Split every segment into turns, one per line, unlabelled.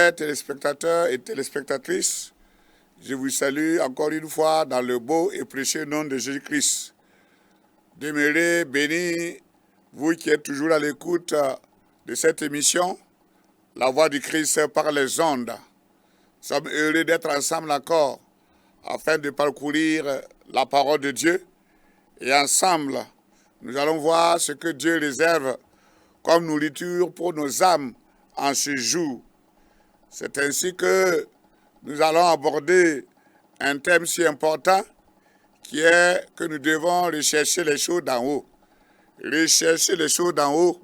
Chers téléspectateurs et téléspectatrices, je vous salue encore une fois dans le beau et précieux nom de Jésus-Christ. Demeurez bénis, vous qui êtes toujours à l'écoute de cette émission, La Voix du Christ par les ondes. Nous sommes heureux d'être ensemble encore afin de parcourir la parole de Dieu. Et ensemble, nous allons voir ce que Dieu réserve comme nourriture pour nos âmes en ce jour. C'est ainsi que nous allons aborder un thème si important qui est que nous devons rechercher les choses d'en haut. Rechercher les choses d'en haut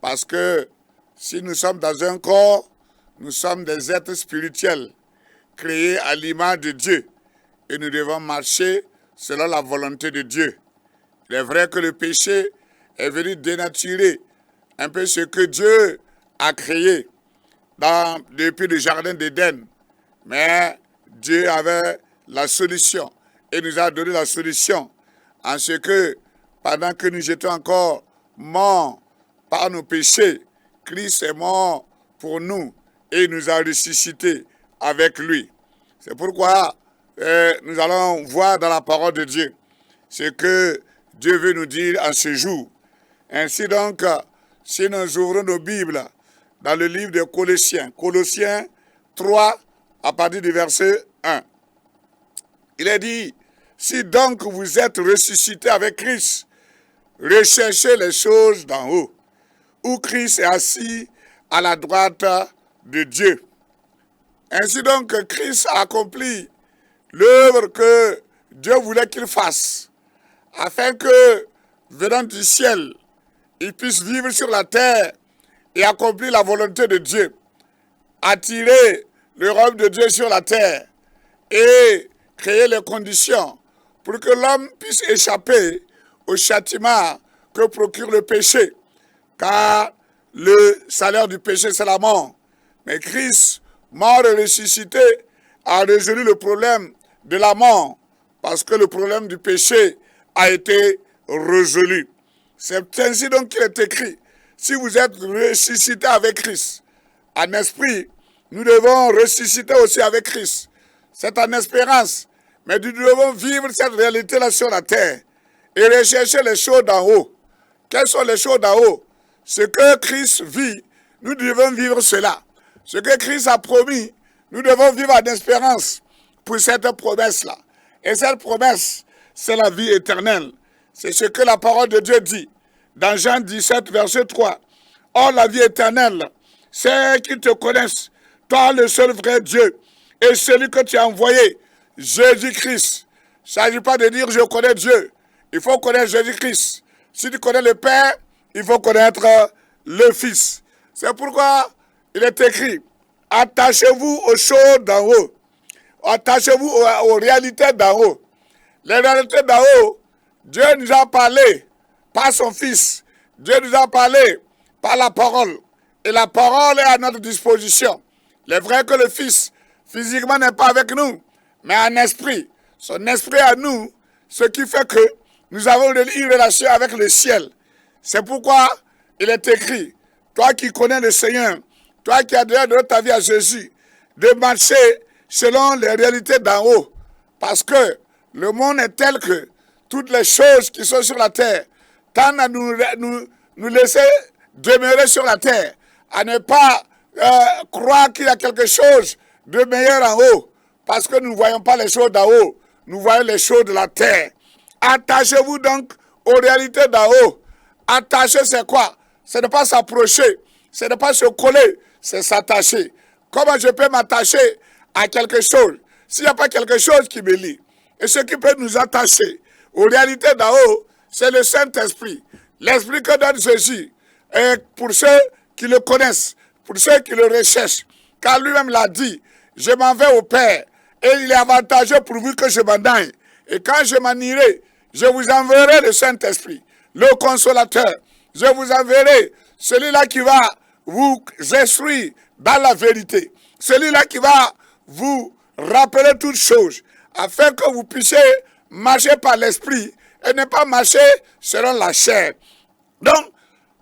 parce que si nous sommes dans un corps, nous sommes des êtres spirituels créés à l'image de Dieu et nous devons marcher selon la volonté de Dieu. Il est vrai que le péché est venu dénaturer un peu ce que Dieu a créé depuis le jardin d'Éden. Mais Dieu avait la solution et nous a donné la solution en ce que pendant que nous étions encore morts par nos péchés, Christ est mort pour nous et nous a ressuscités avec lui. C'est pourquoi nous allons voir dans la parole de Dieu ce que Dieu veut nous dire en ce jour. Ainsi donc, si nous ouvrons nos Bibles dans le livre de Colossiens, Colossiens 3, à partir du verset 1. Il est dit, si donc vous êtes ressuscités avec Christ, recherchez les choses d'en haut, où Christ est assis à la droite de Dieu. Ainsi donc, Christ a accompli l'œuvre que Dieu voulait qu'il fasse, afin que, venant du ciel, il puisse vivre sur la terre et accomplir la volonté de Dieu, attirer le royaume de Dieu sur la terre et créer les conditions pour que l'homme puisse échapper au châtiment que procure le péché. Car le salaire du péché, c'est la mort. Mais Christ, mort et ressuscité, a résolu le problème de la mort parce que le problème du péché a été résolu. C'est ainsi donc qu'il est écrit. Si vous êtes ressuscité avec Christ, en esprit, nous devons ressusciter aussi avec Christ. C'est en espérance. Mais nous devons vivre cette réalité-là sur la terre et rechercher les choses d'en haut. Quelles sont les choses d'en haut? Ce que Christ vit, nous devons vivre cela. Ce que Christ a promis, nous devons vivre en espérance pour cette promesse-là. Et cette promesse, c'est la vie éternelle. C'est ce que la parole de Dieu dit dans Jean 17, verset 3. Or, la vie éternelle, c'est qu'ils te connaissent, toi le seul vrai Dieu, et celui que tu as envoyé, Jésus-Christ. Il ne s'agit pas de dire je connais Dieu. Il faut connaître Jésus-Christ. Si tu connais le Père, il faut connaître le Fils. C'est pourquoi il est écrit, attachez-vous aux choses d'en haut. Attachez-vous aux réalités d'en haut. Les réalités d'en haut, Dieu nous a parlé par son Fils. Dieu nous a parlé par la parole. Et la parole est à notre disposition. Il est vrai que le Fils, physiquement, n'est pas avec nous, mais en esprit. Son esprit à nous, ce qui fait que nous avons une relation avec le ciel. C'est pourquoi il est écrit, toi qui connais le Seigneur, toi qui as déjà donné ta vie à Jésus, de marcher selon les réalités d'en haut. Parce que le monde est tel que toutes les choses qui sont sur la terre tendent à nous laisser demeurer sur la terre, à ne pas croire qu'il y a quelque chose de meilleur en haut, parce que nous ne voyons pas les choses d'en haut, nous voyons les choses de la terre. Attachez-vous donc aux réalités d'en haut. Attacher, c'est quoi? Ce n'est pas s'approcher, ce n'est pas se coller, c'est s'attacher. Comment je peux m'attacher à quelque chose s'il n'y a pas quelque chose qui me lie? Et ce qui peut nous attacher aux réalités d'en haut, c'est le Saint-Esprit. L'Esprit que donne Jésus. Et pour ceux qui le connaissent, pour ceux qui le recherchent, car lui-même l'a dit, je m'en vais au Père, et il est avantageux pour vous que je m'en aille. Et quand je m'en irai, je vous enverrai le Saint-Esprit, le Consolateur. Je vous enverrai celui-là qui va vous instruire dans la vérité. Celui-là qui va vous rappeler toutes choses, afin que vous puissiez marcher par l'Esprit et ne pas marcher selon la chair. Donc,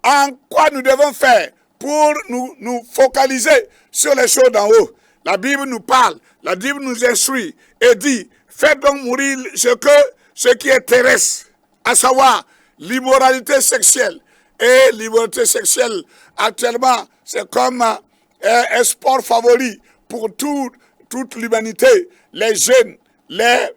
en quoi nous devons faire pour nous focaliser sur les choses d'en haut. La Bible nous parle, la Bible nous instruit et dit, faites donc mourir ce qui est terrestre, à savoir l'immoralité sexuelle. Et l'immoralité sexuelle, actuellement, c'est comme un sport favori pour toute l'humanité, les jeunes, les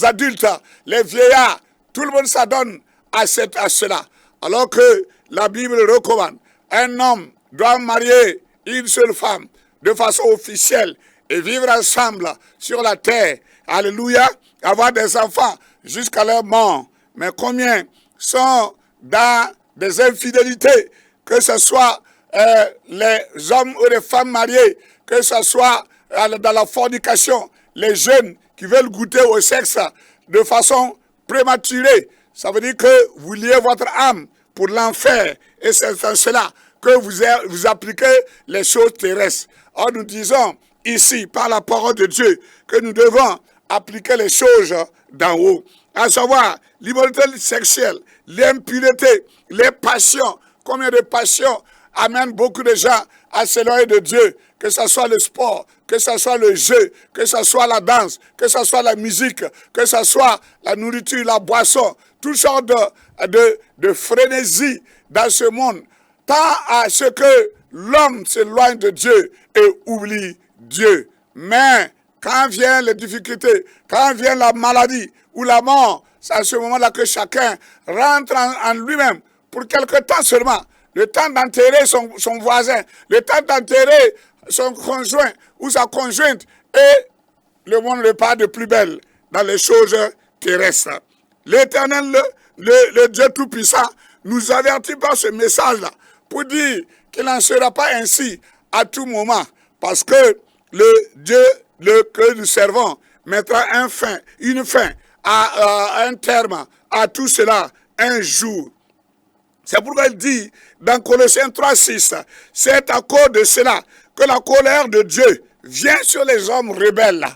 adultes, les vieillards, tout le monde s'adonne à cela. Alors que la Bible recommande, un homme doit marier une seule femme de façon officielle et vivre ensemble sur la terre. Alléluia, avoir des enfants jusqu'à leur mort. Mais combien sont dans des infidélités, que ce soit les hommes ou les femmes mariées, que ce soit dans la fornication, les jeunes qui veulent goûter au sexe de façon prématurée. Ça veut dire que vous liez votre âme pour l'enfer. Et c'est en cela que vous appliquez les choses terrestres. Or, nous disons ici, par la parole de Dieu, que nous devons appliquer les choses d'en haut. À savoir, l'immoralité sexuelle, l'impureté, les passions. Combien de passions amènent beaucoup de gens à s'éloigner de Dieu, que ce soit le sport, que ce soit le jeu, que ce soit la danse, que ce soit la musique, que ce soit la nourriture, la boisson, toutes sortes de frénésie dans ce monde, tant à ce que l'homme s'éloigne de Dieu et oublie Dieu. Mais quand viennent les difficultés, quand vient la maladie ou la mort, c'est à ce moment-là que chacun rentre en lui-même pour quelque temps seulement. Le temps d'enterrer son voisin, le temps d'enterrer son conjoint ou sa conjointe, et le monde repart de plus belle dans les choses terrestres. L'Éternel, le Dieu Tout-Puissant, nous avertit par ce message-là pour dire qu'il n'en sera pas ainsi à tout moment, parce que le Dieu que nous servons mettra une fin à un terme à tout cela un jour. C'est pourquoi il dit dans Colossiens 3:6, c'est à cause de cela que la colère de Dieu vient sur les hommes rebelles,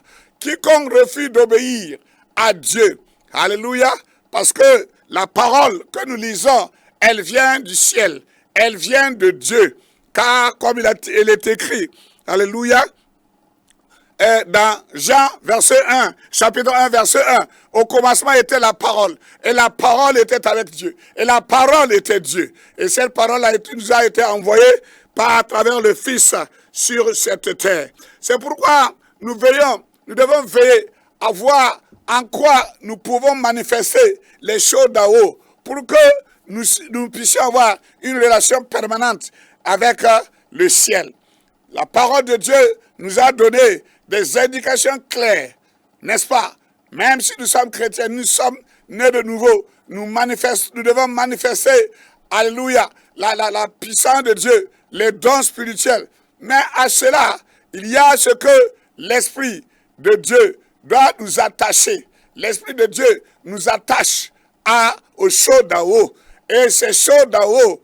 quiconque refuse d'obéir à Dieu. Alléluia, parce que la parole que nous lisons, elle vient du ciel, elle vient de Dieu, car comme il est écrit, alléluia, dans Jean, chapitre 1, verset 1, au commencement était la parole, et la parole était avec Dieu, et la parole était Dieu. Et cette parole nous a été envoyée à travers le Fils sur cette terre. C'est pourquoi nous devons veiller à voir en quoi nous pouvons manifester les choses d'en haut, pour que nous puissions avoir une relation permanente avec le ciel. La parole de Dieu nous a donné des indications claires, n'est-ce pas? Même si nous sommes chrétiens, nous sommes nés de nouveau, nous devons manifester, alléluia, la puissance de Dieu, les dons spirituels. Mais à cela, il y a ce que l'Esprit de Dieu doit nous attacher. L'Esprit de Dieu nous attache aux choses d'en haut. Et ces choses d'en haut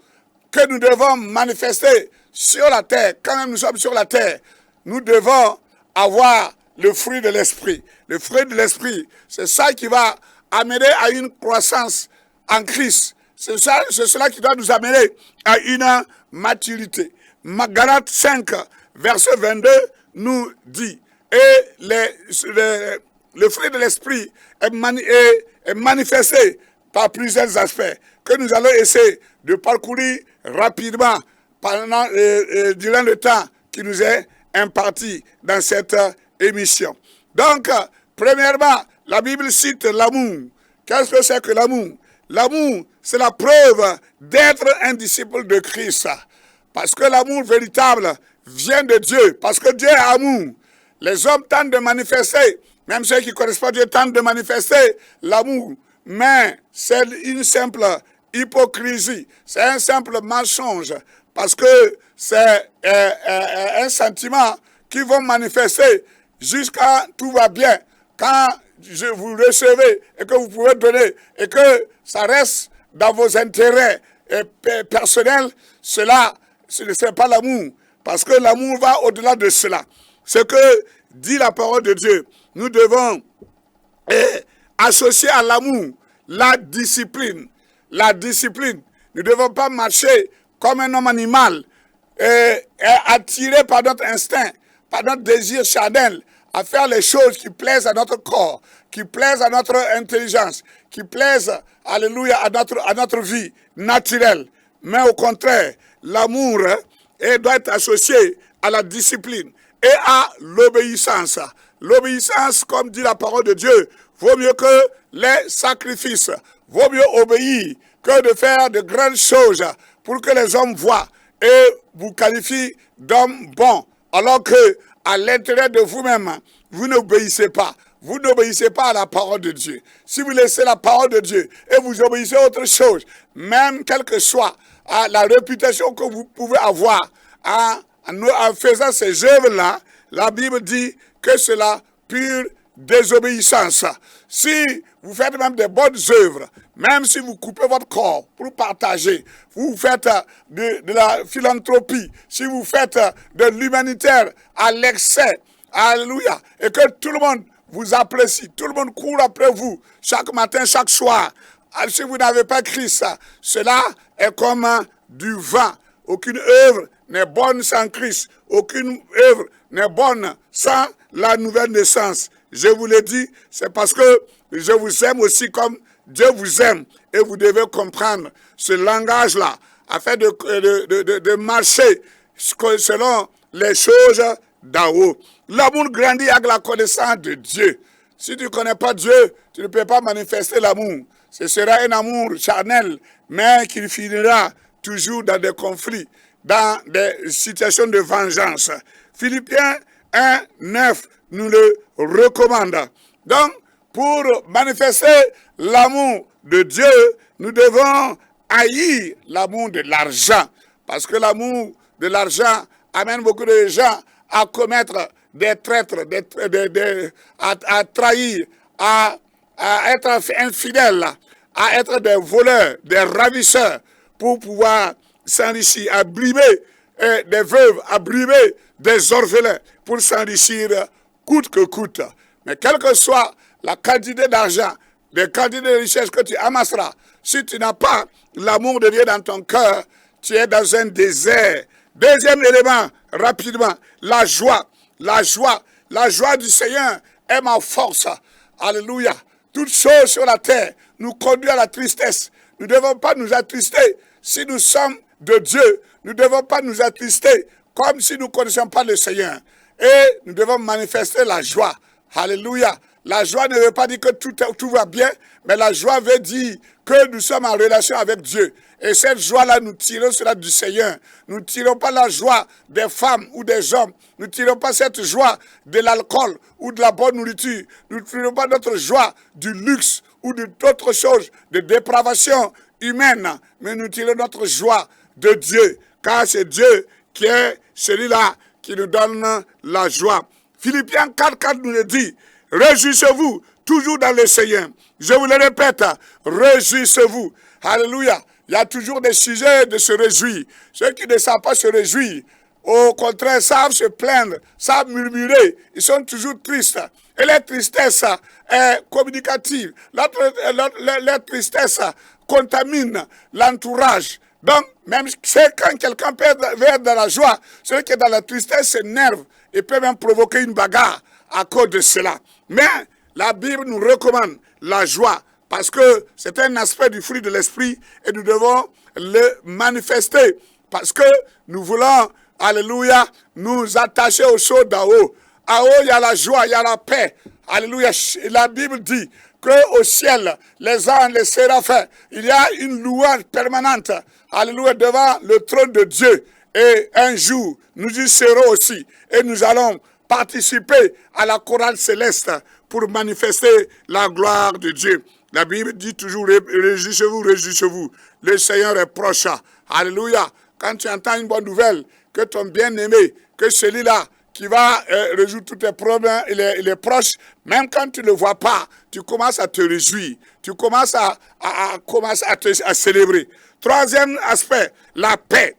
que nous devons manifester sur la terre, quand même nous sommes sur la terre, nous devons avoir le fruit de l'esprit. Le fruit de l'esprit, c'est ça qui va amener à une croissance en Christ. C'est cela qui doit nous amener à une maturité. Galates 5, verset 22 nous dit, et le fruit de l'esprit est manifesté par plusieurs aspects que nous allons essayer de parcourir rapidement durant le temps qui nous est imparti dans cette émission. Donc, premièrement, la Bible cite l'amour. Qu'est-ce que c'est que l'amour? L'amour, c'est la preuve d'être un disciple de Christ. Parce que l'amour véritable vient de Dieu. Parce que Dieu est amour. Les hommes tentent de manifester, même ceux qui ne connaissent pas Dieu tentent de manifester l'amour. Mais c'est une simple hypocrisie. C'est un simple mensonge. Parce que c'est un sentiment qui vont manifester jusqu'à tout va bien. Quand vous recevez et que vous pouvez donner et que ça reste dans vos intérêts personnels, cela, ce n'est pas l'amour. Parce que l'amour va au-delà de cela. Ce que dit la parole de Dieu, nous devons associer à l'amour la discipline. La discipline. Nous ne devons pas marcher comme un homme animal, est attiré par notre instinct, par notre désir charnel, à faire les choses qui plaisent à notre corps, qui plaisent à notre intelligence, qui plaisent, alléluia, à notre vie naturelle. Mais au contraire, l'amour doit être associé à la discipline et à l'obéissance. L'obéissance, comme dit la parole de Dieu, vaut mieux que les sacrifices. Vaut mieux obéir que de faire de grandes choses pour que les hommes voient et vous qualifient d'hommes bons. Alors que à l'intérieur de vous-même, vous n'obéissez pas. Vous n'obéissez pas à la parole de Dieu. Si vous laissez la parole de Dieu et vous obéissez à autre chose, même quelle que soit la réputation que vous pouvez avoir en faisant ces œuvres-là, la Bible dit que c'est la pure désobéissance. Si vous faites même des bonnes œuvres, même si vous coupez votre corps pour partager, vous faites de la philanthropie, si vous faites de l'humanitaire à l'excès, alléluia, et que tout le monde vous apprécie, tout le monde court après vous, chaque matin, chaque soir, si vous n'avez pas Christ, cela est comme du vent. Aucune œuvre n'est bonne sans Christ. Aucune œuvre n'est bonne sans la nouvelle naissance. Je vous l'ai dit, c'est parce que je vous aime aussi comme Dieu vous aime. Et vous devez comprendre ce langage-là, afin de marcher selon les choses d'en haut. L'amour grandit avec la connaissance de Dieu. Si tu ne connais pas Dieu, tu ne peux pas manifester l'amour. Ce sera un amour charnel, mais qui finira toujours dans des conflits, dans des situations de vengeance. Philippiens 1, 9 nous le recommande. Donc, pour manifester l'amour de Dieu, nous devons haïr l'amour de l'argent. Parce que l'amour de l'argent amène beaucoup de gens à commettre des traîtres, à trahir, à être infidèles, à être des voleurs, des ravisseurs, pour pouvoir s'enrichir, à brimer des veuves, à brimer des orphelins, pour s'enrichir coûte que coûte. Mais quelle que soit la quantité d'argent, les quantités de richesse que tu amasseras, si tu n'as pas l'amour de Dieu dans ton cœur, tu es dans un désert. Deuxième élément, rapidement, la joie. La joie. La joie du Seigneur est ma force. Alléluia. Toute chose sur la terre nous conduit à la tristesse. Nous ne devons pas nous attrister si nous sommes de Dieu. Nous ne devons pas nous attrister comme si nous ne connaissions pas le Seigneur. Et nous devons manifester la joie. Alléluia. La joie ne veut pas dire que tout va bien, mais la joie veut dire que nous sommes en relation avec Dieu. Et cette joie-là, nous tirons cela du Seigneur. Nous ne tirons pas la joie des femmes ou des hommes. Nous ne tirons pas cette joie de l'alcool ou de la bonne nourriture. Nous ne tirons pas notre joie du luxe ou d'autres choses, de dépravation humaine. Mais nous tirons notre joie de Dieu, car c'est Dieu qui est celui-là qui nous donne la joie. Philippiens 4:4 nous le dit, réjouissez-vous toujours dans le Seigneur. Je vous le répète, réjouissez-vous. Alléluia. Il y a toujours des sujets de se réjouir. Ceux qui ne savent pas se réjouir, au contraire, savent se plaindre, savent murmurer. Ils sont toujours tristes. Et la tristesse est communicative. La tristesse contamine l'entourage. Donc, même quand quelqu'un peut être dans la joie, celui qui est dans la tristesse s'énerve et peut même provoquer une bagarre à cause de cela. Mais la Bible nous recommande la joie parce que c'est un aspect du fruit de l'esprit et nous devons le manifester parce que nous voulons, alléluia, nous attacher aux choses d'en haut. En haut, il y a la joie, il y a la paix. Alléluia. La Bible dit qu'au ciel, les anges, les séraphins, il y a une louange permanente. Alléluia, devant le trône de Dieu. Et un jour, nous y serons aussi. Et nous allons participer à la chorale céleste pour manifester la gloire de Dieu. La Bible dit toujours, réjouissez-vous, réjouissez-vous. Le Seigneur est proche. Alléluia. Quand tu entends une bonne nouvelle, que ton bien-aimé, que celui-là qui va résoudre tous tes problèmes, il est proche, même quand tu ne le vois pas, tu commences à te réjouir. Tu commences à célébrer. Troisième aspect, la paix.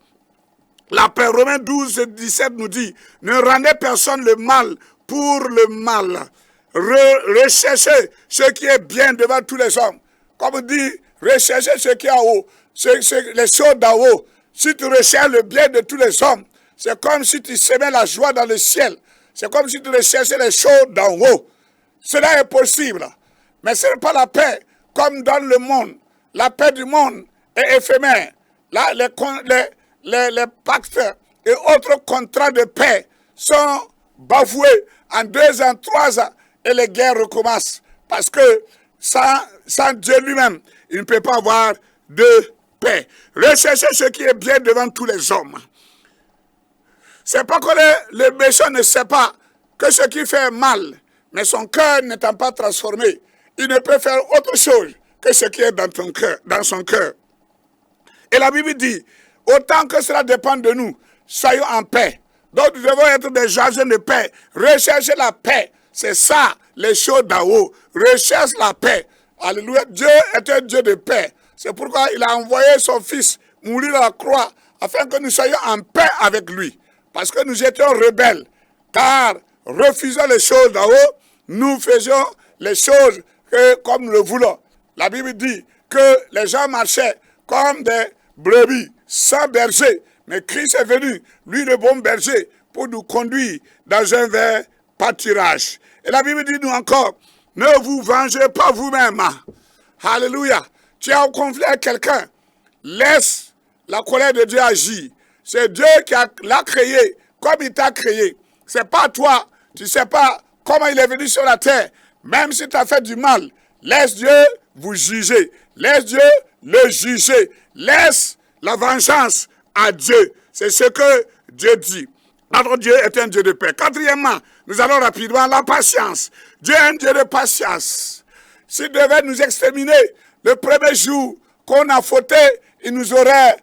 La paix, Romains 12, 17 nous dit, ne rendez personne le mal pour le mal. Recherchez ce qui est bien devant tous les hommes. Comme dit, recherchez ce qui est en haut, les choses d'en haut. si tu recherches le bien de tous les hommes, c'est comme si tu semais la joie dans le ciel. C'est comme si tu recherchais les choses d'en haut. Cela est possible. Mais ce n'est pas la paix comme dans le monde. La paix du monde est éphémère. Là, les pactes et autres contrats de paix sont bafoués en 2 ans, 3 ans, et les guerres recommencent. Parce que sans Dieu lui-même, il ne peut pas avoir de paix. Recherchez ce qui est bien devant tous les hommes. C'est pas que le méchant ne sait pas que ce qui fait mal, mais son cœur n'étant pas transformé, il ne peut faire autre chose que ce qui est dans ton cœur, dans son cœur. Et la Bible dit, autant que cela dépend de nous, soyons en paix. Donc nous devons être des agents de paix. Rechercher la paix. C'est ça, les choses d'en haut. Recherche la paix. Alléluia. Dieu est un Dieu de paix. C'est pourquoi il a envoyé son Fils mourir à la croix, afin que nous soyons en paix avec lui. Parce que nous étions rebelles. Car, refusant les choses d'en haut, nous faisions les choses comme nous le voulons. La Bible dit que les gens marchaient comme des brebis, sans berger. Mais Christ est venu, lui le bon berger, pour nous conduire dans un vrai pâturage. Et la Bible dit nous encore, ne vous vengez pas vous-même. Alléluia. Tu es en conflit avec quelqu'un. Laisse la colère de Dieu agir. C'est Dieu qui l'a créé, comme il t'a créé. C'est pas toi. Tu sais pas comment il est venu sur la terre. Même si tu as fait du mal, laisse Dieu vous juger. Laisse Dieu le juger. Laisse la vengeance à Dieu. C'est ce que Dieu dit. Notre Dieu est un Dieu de paix. Quatrièmement, nous allons rapidement la patience. Dieu est un Dieu de patience. S'il devait nous exterminer le premier jour qu'on a fauté, il nous aurait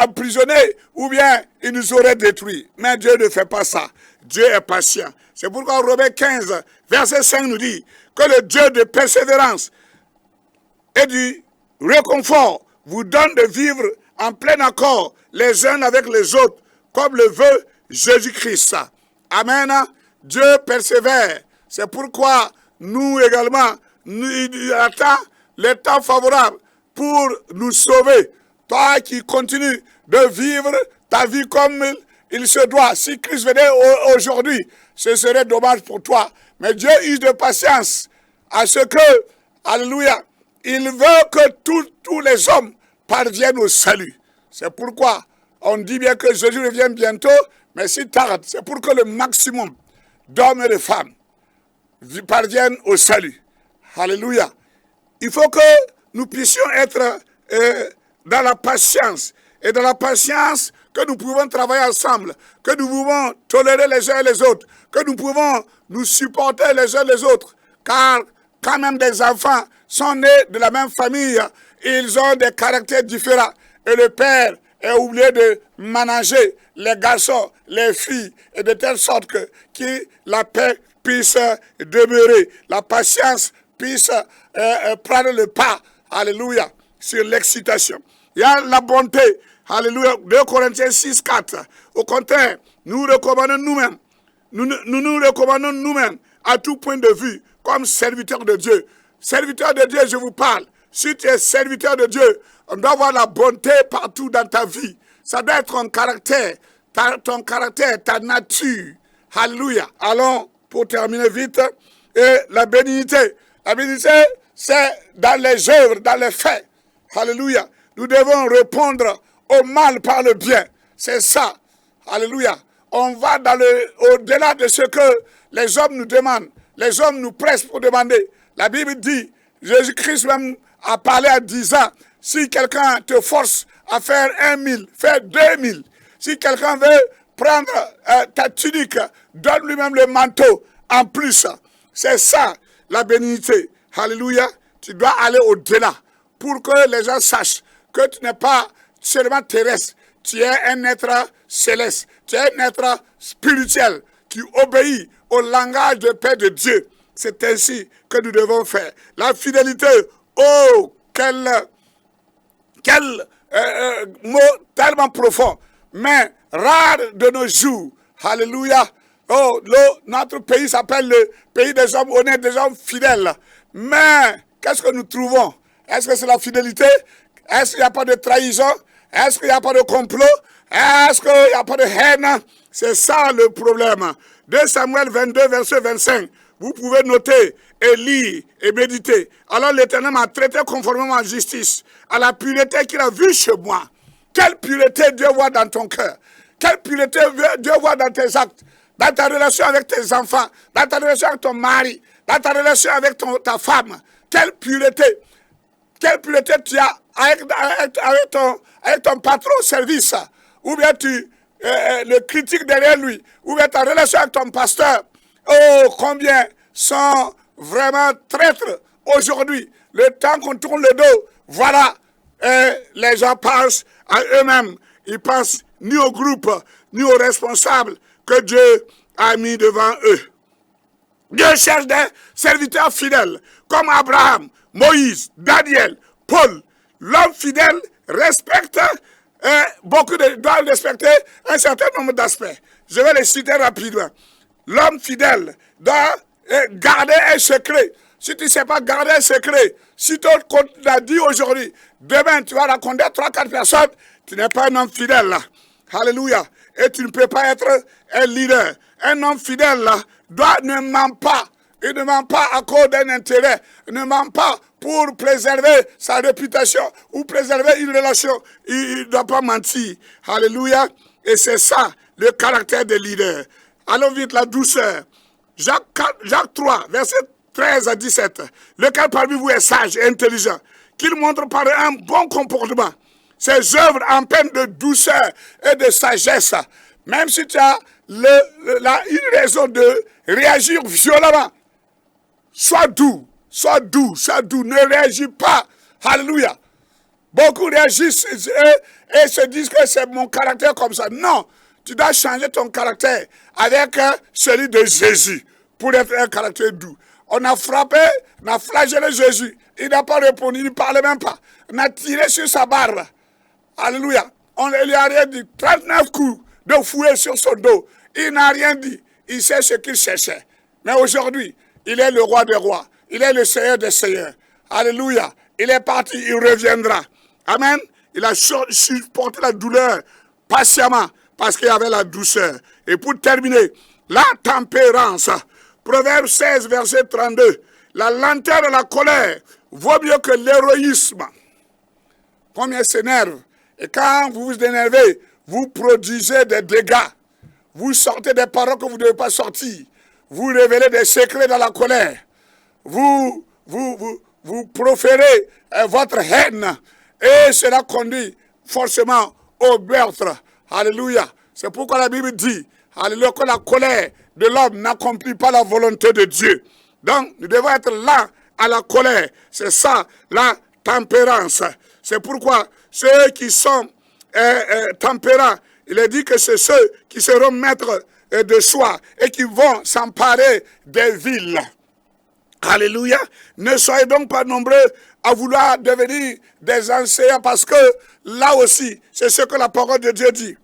emprisonnés ou bien il nous aurait détruits. Mais Dieu ne fait pas ça. Dieu est patient. C'est pourquoi Romains 15, verset 5 nous dit que le Dieu de persévérance et du réconfort vous donne de vivre en plein accord les uns avec les autres, comme le veut Jésus-Christ. Amen. Dieu persévère. C'est pourquoi nous également, il attend le temps favorable pour nous sauver. Toi qui continues de vivre ta vie comme il se doit. Si Christ venait aujourd'hui, ce serait dommage pour toi. Mais Dieu use de patience à ce que, alléluia, il veut que tous les hommes parviennent au salut. C'est pourquoi on dit bien que Jésus revient bientôt, mais s'il tarde, c'est pour que le maximum d'hommes et de femmes parviennent au salut. Alléluia. Il faut que nous puissions être dans la patience. Et dans la patience, que nous pouvons travailler ensemble, que nous pouvons tolérer les uns et les autres, que nous pouvons nous supporter les uns les autres. Car quand même des enfants sont nés de la même famille, ils ont des caractères différents. Et le père est oublié de manager les garçons, les filles, et de telle sorte que la paix puisse demeurer, la patience puisse prendre le pas, alléluia, sur l'excitation. Il y a la bonté, alléluia, 2 Corinthiens 6, 4. Au contraire, nous recommandons nous-mêmes, nous recommandons nous-mêmes à tout point de vue, comme serviteurs de Dieu. Serviteur de Dieu, je vous parle. Si tu es serviteur de Dieu, on doit avoir la bonté partout dans ta vie. Ça doit être ton caractère, ta nature. Alléluia. Allons, pour terminer vite, et la bénignité. La bénignité, c'est dans les œuvres, dans les faits. Alléluia. Nous devons répondre au mal par le bien. C'est ça. Alléluia. On va au-delà de ce que les hommes nous demandent. Les hommes nous pressent pour demander. La Bible dit, Jésus-Christ même a parlé en disant, si quelqu'un te force à faire 1000, fais 2000. Si quelqu'un veut prendre ta tunique, donne lui-même le manteau en plus. C'est ça, la bénignité. Alléluia. Tu dois aller au-delà pour que les gens sachent que tu n'es pas seulement terrestre. Tu es un être céleste. Tu es un être spirituel qui obéit au langage de paix de Dieu. C'est ainsi que nous devons faire. La fidélité, oh, quel mot tellement profond, mais rare de nos jours. Alléluia. Oh, notre pays s'appelle le pays des hommes honnêtes, des hommes fidèles. Mais qu'est-ce que nous trouvons? Est-ce que c'est la fidélité? Est-ce qu'il n'y a pas de trahison? Est-ce qu'il n'y a pas de complot? Est-ce qu'il n'y a pas de haine? C'est ça le problème. 2 Samuel 22, verset 25. Vous pouvez noter et lire et méditer. Alors l'Éternel m'a traité conformément à la justice, à la pureté qu'il a vue chez moi. Quelle pureté Dieu voit dans ton cœur? Quelle pureté Dieu voit dans tes actes, dans ta relation avec tes enfants, dans ta relation avec ton mari, dans ta relation avec ta femme? Quelle pureté tu as avec ton patron au service? Ou bien tu le critiques derrière lui? Ou bien ta relation avec ton pasteur? Oh, combien sont vraiment traîtres aujourd'hui? Le temps qu'on tourne le dos, voilà, les gens pensent à eux-mêmes. Ils pensent ni au groupe, ni aux responsables que Dieu a mis devant eux. Dieu cherche des serviteurs fidèles, comme Abraham, Moïse, Daniel, Paul. L'homme fidèle respecte, doit respecter un certain nombre d'aspects. Je vais les citer rapidement. L'homme fidèle doit garder un secret. Si tu ne sais pas garder un secret, si ton compte l'a dit aujourd'hui, demain tu vas raconter à 3-4 personnes, tu n'es pas un homme fidèle là. Alléluia. Et tu ne peux pas être un leader. Un homme fidèle là ne ment pas. Il ne ment pas à cause d'un intérêt. Il ne ment pas pour préserver sa réputation ou préserver une relation. Il ne doit pas mentir. Alléluia. Et c'est ça le caractère des leaders. Allons vite, la douceur. Jacques 3, verset 13 à 17. Lequel parmi vous est sage et intelligent, qu'il montre par un bon comportement ses œuvres en peine de douceur et de sagesse. Même si tu as une raison de réagir violemment, sois doux, ne réagis pas. Alléluia. Beaucoup réagissent et se disent que c'est mon caractère comme ça. Non, tu dois changer ton caractère avec celui de Jésus pour être un caractère doux. On a frappé, on a flagellé Jésus. Il n'a pas répondu, il ne parlait même pas. On a tiré sur sa barbe. Alléluia. On ne lui a rien dit. 39 coups de fouet sur son dos. Il n'a rien dit. Il sait ce qu'il cherchait. Mais aujourd'hui, il est le roi des rois. Il est le Seigneur des seigneurs. Alléluia. Il est parti, il reviendra. Amen. Il a supporté la douleur patiemment parce qu'il y avait la douceur. Et pour terminer, la tempérance. Proverbe 16, verset 32. La lenteur et la colère vaut mieux que l'héroïsme. Combien s'énerve. Et quand vous vous énervez, vous produisez des dégâts. Vous sortez des paroles que vous ne devez pas sortir. Vous révélez des secrets dans la colère. Vous proférez votre haine. Et cela conduit forcément au meurtre. Alléluia. C'est pourquoi la Bible dit, alléluia, que la colère de l'homme n'accomplit pas la volonté de Dieu. Donc, nous devons être là à la colère. C'est ça, la tempérance. C'est pourquoi ceux qui sont tempérants, il est dit que c'est ceux qui seront maîtres de soi et qui vont s'emparer des villes. Alléluia. Ne soyez donc pas nombreux à vouloir devenir des enseignants parce que là aussi, c'est ce que la parole de Dieu dit.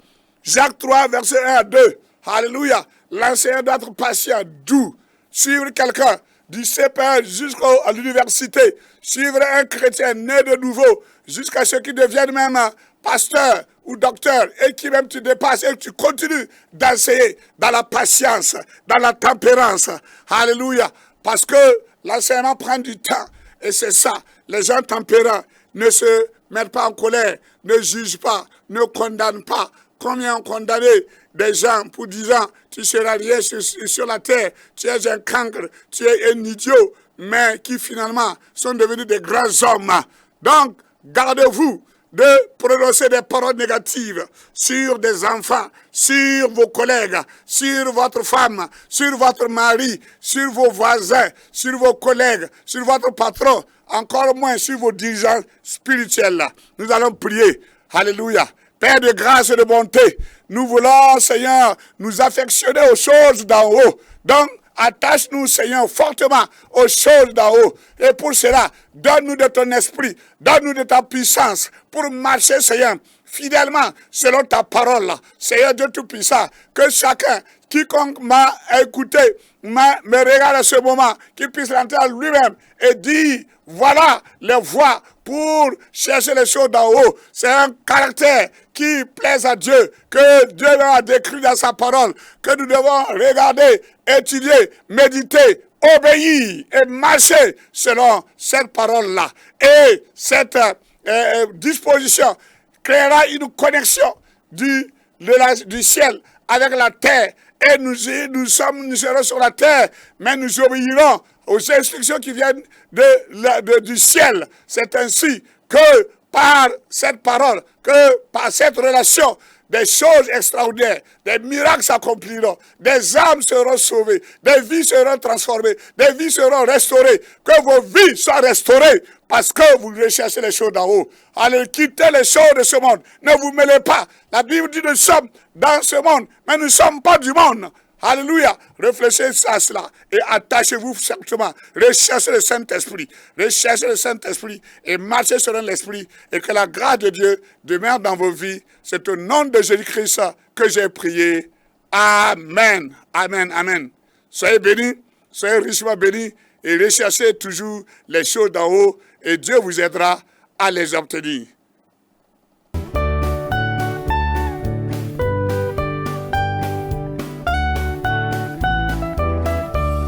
Jacques 3, verset 1 à 2. Alléluia. L'enseignant doit être patient, doux. Suivre quelqu'un du CPR jusqu'à l'université. Suivre un chrétien né de nouveau jusqu'à ce qu'il devienne même pasteur ou docteur et qui même tu dépasses et tu continues d'enseigner dans la patience, dans la tempérance. Alléluia. Parce que l'enseignement prend du temps. Et c'est ça. Les gens tempérants ne se mettent pas en colère, ne jugent pas, ne condamnent pas. Combien ont condamné des gens pour disant tu seras rien sur la terre, tu es un cancre, tu es un idiot, mais qui finalement sont devenus des grands hommes. Donc, gardez-vous de prononcer des paroles négatives sur des enfants, sur vos collègues, sur votre femme, sur votre mari, sur vos voisins, sur vos collègues, sur votre patron, encore moins sur vos dirigeants spirituels. Nous allons prier. Alléluia. Père de grâce et de bonté, nous voulons, Seigneur, nous affectionner aux choses d'en haut. Donc, attache-nous, Seigneur, fortement aux choses d'en haut. Et pour cela, donne-nous de ton esprit, donne-nous de ta puissance pour marcher, Seigneur, fidèlement selon ta parole. Seigneur Dieu Tout-Puissant, que chacun, quiconque m'a écouté, me regarde à ce moment, qu'il puisse rentrer à lui-même et dire, voilà les voies pour chercher les choses d'en haut. C'est un caractère qui plaise à Dieu, que Dieu a décrit dans sa parole, que nous devons regarder, étudier, méditer, obéir et marcher selon cette parole-là. Et cette disposition créera une connexion du ciel avec la terre. Et nous serons sur la terre, mais nous obéirons aux instructions qui viennent du ciel. C'est ainsi que par cette parole, que par cette relation, des choses extraordinaires, des miracles s'accompliront, des âmes seront sauvées, des vies seront transformées, des vies seront restaurées, que vos vies soient restaurées parce que vous recherchez les choses d'en haut. Allez quitter les choses de ce monde, ne vous mêlez pas. La Bible dit nous sommes dans ce monde, mais nous ne sommes pas du monde. Alléluia. Réfléchissez à cela et attachez-vous simplement. Recherchez le Saint-Esprit. Recherchez le Saint-Esprit et marchez selon l'Esprit. Et que la grâce de Dieu demeure dans vos vies. C'est au nom de Jésus-Christ que j'ai prié. Amen. Amen. Amen. Soyez bénis. Soyez richement bénis. Et recherchez toujours les choses d'en haut. Et Dieu vous aidera à les obtenir.